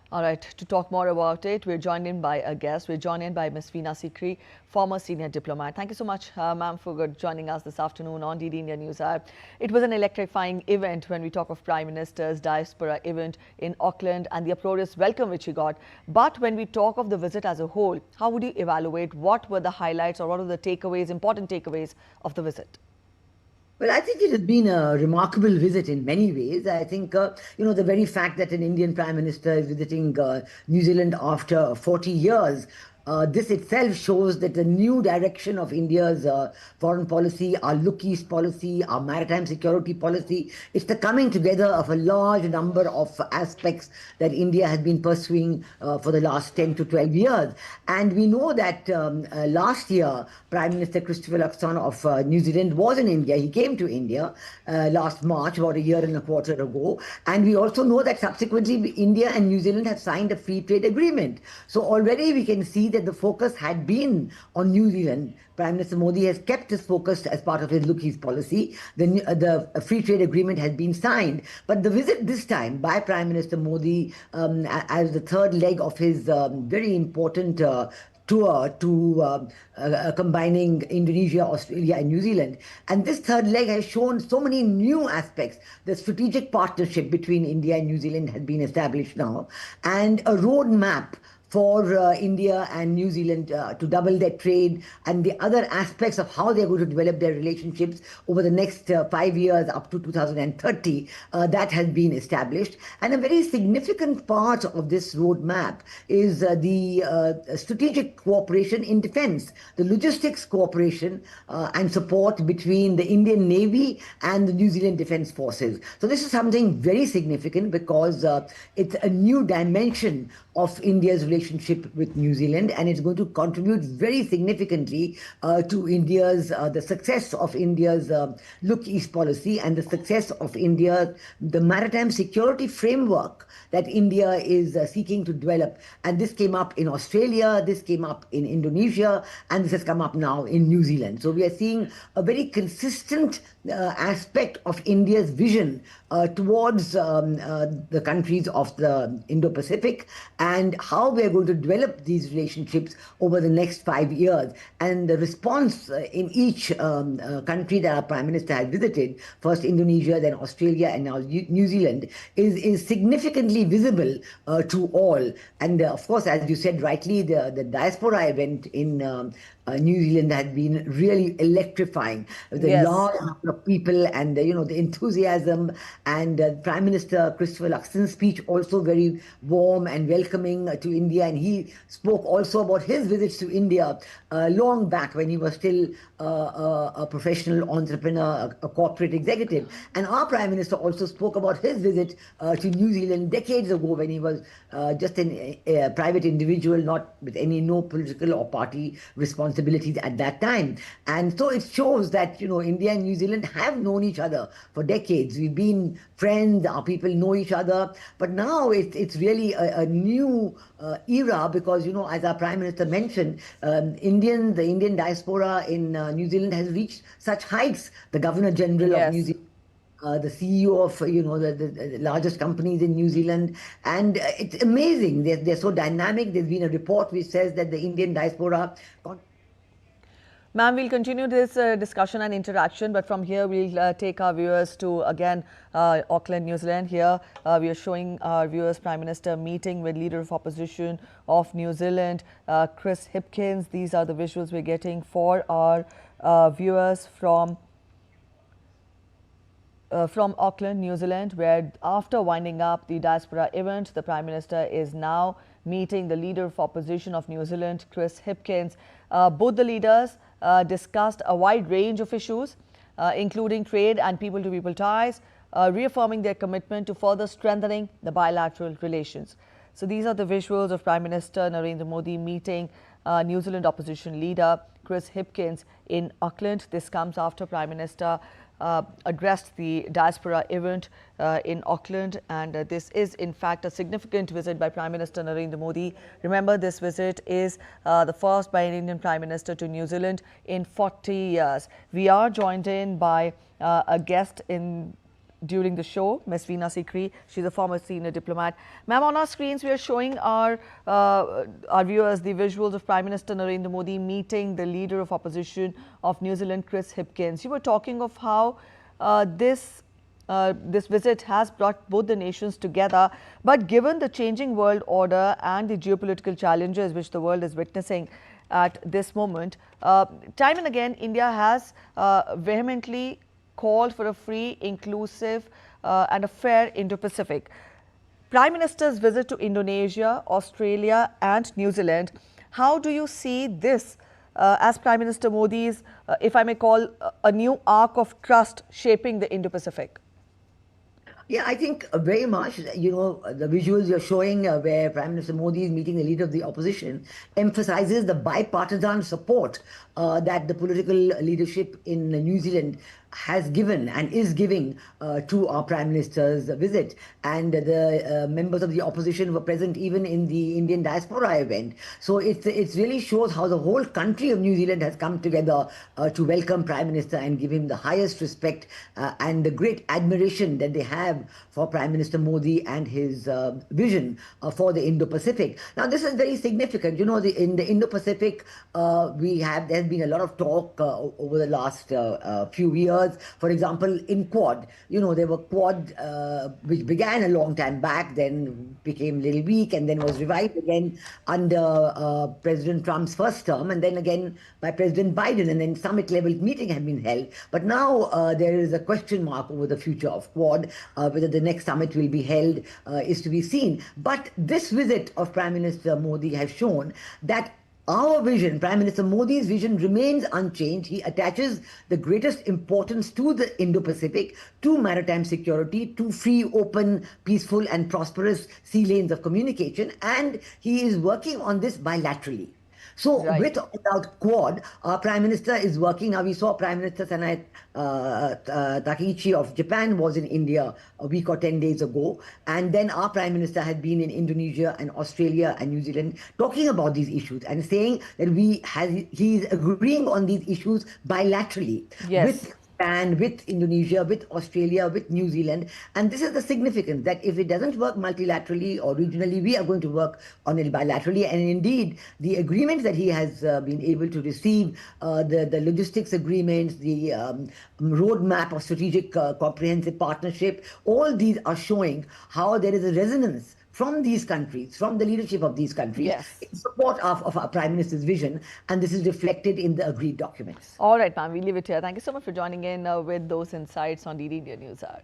All right, to talk more about it, we're joined in by a guest. We're joined in by Ms. Veena Sikri, former senior diplomat. Thank you so much, ma'am, for joining us this afternoon on DD India News Hour. It was an electrifying event when we talk of Prime Minister's Diaspora event in Auckland and the uproarious welcome which he got. But when we talk of the visit as a whole, how would you evaluate what were the highlights or what were the takeaways, important takeaways of the visit? Well, I think it has been a remarkable visit in many ways. I think, the very fact that an Indian Prime Minister is visiting New Zealand after 40 years, this itself shows that the new direction of India's foreign policy, our Look East policy, our maritime security policy, it's the coming together of a large number of aspects that India has been pursuing for the last 10 to 12 years. And we know that last year, Prime Minister Christopher Luxon of New Zealand was in India. He came to India last March, about a year and a quarter ago. And we also know that subsequently India and New Zealand have signed a free trade agreement. So already we can see that the focus had been on New Zealand. Prime Minister Modi has kept his focus as part of his Look East policy. The free trade agreement has been signed. But the visit this time by Prime Minister Modi as the third leg of his very important tour to combining Indonesia, Australia and New Zealand. And this third leg has shown so many new aspects. The strategic partnership between India and New Zealand has been established now, and a roadmap for India and New Zealand to double their trade, and the other aspects of how they're going to develop their relationships over the next 5 years up to 2030, that has been established. And a very significant part of this roadmap is the strategic cooperation in defense, the logistics cooperation and support between the Indian Navy and the New Zealand Defense Forces. So this is something very significant because it's a new dimension of India's relationship with New Zealand, and it's going to contribute very significantly to India's the success of India's Look East policy and the success of the maritime security framework that India is seeking to develop. And this came up in Australia, this came up in Indonesia, and this has come up now in New Zealand. So we are seeing a very consistent aspect of India's vision towards the countries of the Indo-Pacific, and how we are going to develop these relationships over the next 5 years. And the response in each country that our Prime Minister has visited, first Indonesia, then Australia, and now New Zealand, is significantly visible to all. And of course, as you said rightly, the diaspora event in New Zealand had been really electrifying. The large number of people and the enthusiasm, and Prime Minister Christopher Luxon's speech also very warm and welcoming to India. And he spoke also about his visits to India long back when he was still a professional entrepreneur, a corporate executive. And our Prime Minister also spoke about his visit to New Zealand decades ago when he was just a private individual, not with no political or party responsibilities at that time. And so it shows that, India and New Zealand have known each other for decades. We've been friends, our people know each other. But now it's really a new era because, as our Prime Minister mentioned, the Indian diaspora in New Zealand has reached such heights. The Governor General of New Zealand, the CEO of the largest companies in New Zealand, and it's amazing. They're so dynamic. There's been a report which says that the Indian diaspora. Ma'am, we'll continue this discussion and interaction, but from here we'll take our viewers to, again, Auckland, New Zealand. Here we are showing our viewers Prime Minister meeting with Leader of Opposition of New Zealand, Chris Hipkins. These are the visuals we're getting for our viewers from Auckland, New Zealand, where after winding up the diaspora event, the Prime Minister is now meeting the Leader of Opposition of New Zealand, Chris Hipkins. Both the leaders discussed a wide range of issues, including trade and people-to-people ties, reaffirming their commitment to further strengthening the bilateral relations. So these are the visuals of Prime Minister Narendra Modi meeting New Zealand opposition leader Chris Hipkins in Auckland. This comes after Prime Minister addressed the diaspora event in Auckland, and this is in fact a significant visit by Prime Minister Narendra Modi. Remember, this visit is the first by an Indian Prime Minister to New Zealand in 40 years. We are joined in by a guest in during the show, Ms. Veena Sikri. She's a former senior diplomat. Ma'am, on our screens, we are showing our viewers the visuals of Prime Minister Narendra Modi meeting the leader of opposition of New Zealand, Chris Hipkins. You were talking of how this visit has brought both the nations together. But given the changing world order and the geopolitical challenges which the world is witnessing at this moment, time and again, India has vehemently called for a free, inclusive and a fair Indo-Pacific. Prime Minister's visit to Indonesia, Australia and New Zealand, how do you see this as Prime Minister Modi's, if I may call, a new arc of trust shaping the Indo-Pacific? Yeah, I think very much, the visuals you're showing where Prime Minister Modi is meeting the leader of the opposition emphasizes the bipartisan support that the political leadership in New Zealand has given and is giving to our Prime Minister's visit. And the members of the opposition were present even in the Indian Diaspora event. So it really shows how the whole country of New Zealand has come together to welcome Prime Minister and give him the highest respect and the great admiration that they have for Prime Minister Modi and his vision for the Indo-Pacific. Now, this is very significant. In the Indo-Pacific, there's been a lot of talk over the last few years. For example, in Quad, there were Quad, which began a long time back, then became a little weak, and then was revived again under President Trump's first term, and then again by President Biden, and then summit-level meeting have been held. But now there is a question mark over the future of Quad. Whether the next summit will be held is to be seen. But this visit of Prime Minister Modi has shown that our vision, Prime Minister Modi's vision, remains unchanged. He attaches the greatest importance to the Indo-Pacific, to maritime security, to free, open, peaceful and prosperous sea lanes of communication, and he is working on this bilaterally. So with or without Quad, our Prime Minister is working. Now, we saw Prime Minister Sanae Takaichi of Japan was in India a week or 10 days ago. And then our Prime Minister had been in Indonesia and Australia and New Zealand talking about these issues and saying that he is agreeing on these issues bilaterally with Japan, with Indonesia, with Australia, with New Zealand. And this is the significance that if it doesn't work multilaterally or regionally, we are going to work on it bilaterally. And indeed, the agreements that he has been able to receive, the logistics agreements, the roadmap of strategic comprehensive partnership, all these are showing how there is a resonance from these countries, from the leadership of these countries, in support of our Prime Minister's vision, and this is reflected in the agreed documents. All right, ma'am, we leave it here. Thank you so much for joining in with those insights on DD India News Hour.